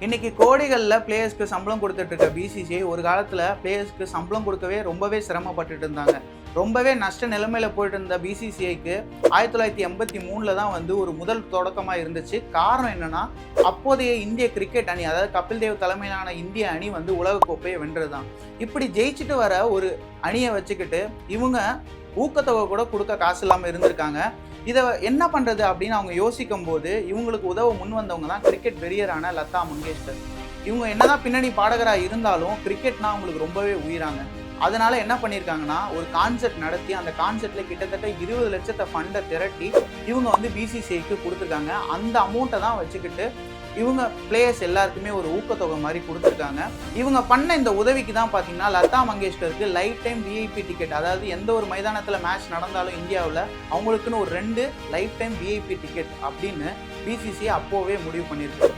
இன்னைக்கு கோடிகளில் பிளேயர்ஸ்க்கு சம்பளம் கொடுத்துட்டு இருக்க பிசிசிஐ ஒரு காலத்தில் பிளேயர்ஸ்க்கு சம்பளம் கொடுக்கவே ரொம்பவே சிரமப்பட்டுட்டு இருந்தாங்க. ரொம்பவே நஷ்ட நிலைமையில போயிட்டு இருந்த பிசிசிஐக்கு 1983 தான் வந்து ஒரு முதல் தொடக்கமாக இருந்துச்சு. காரணம் என்னன்னா, அப்போதைய இந்திய கிரிக்கெட் அணி, அதாவது கபில் தேவ் தலைமையிலான இந்திய அணி வந்து உலகக்கோப்பையை வென்றது தான். இப்படி ஜெயிச்சுட்டு வர ஒரு அணியை வச்சுக்கிட்டு இவங்க ஊக்கத்தொகை கூட கொடுக்க காசு இல்லாமல் இருந்திருக்காங்க. இதை என்ன பண்ணுறது அப்படின்னு அவங்க யோசிக்கும் போது இவங்களுக்கு உதவ முன் வந்தவங்க தான் கிரிக்கெட் வெறியரான லதா மங்கேஷ்கர். இவங்க என்னதான் பின்னணி பாடகராக இருந்தாலும் கிரிக்கெட்னா அவங்களுக்கு ரொம்பவே உயிராங்க. அதனால என்ன பண்ணியிருக்காங்கன்னா, ஒரு கான்செர்ட் நடத்தி அந்த கான்செர்ட்ல கிட்டத்தட்ட 20 லட்சத்தை ஃபண்டை திரட்டி இவங்க வந்து பிசிசிஐக்கு கொடுத்துருக்காங்க. அந்த அமௌண்ட்டை தான் வச்சுக்கிட்டு இவங்க பிளேயர்ஸ் எல்லாருக்குமே ஒரு ஊக்கத்தொகை மாதிரி கொடுத்துருக்காங்க. இவங்க பண்ண இந்த உதவிக்கு தான் பார்த்தீங்கன்னா லதா மங்கேஷ்கருக்கு லைஃப் டைம் விஐபி டிக்கெட், அதாவது எந்த ஒரு மைதானத்தில் மேட்ச் நடந்தாலும் இந்தியாவில் அவங்களுக்குன்னு ஒரு 2 லைஃப் டைம் விஐபி டிக்கெட் அப்படின்னு பிசிசிஐ அப்போவே முடிவு பண்ணியிருக்கு.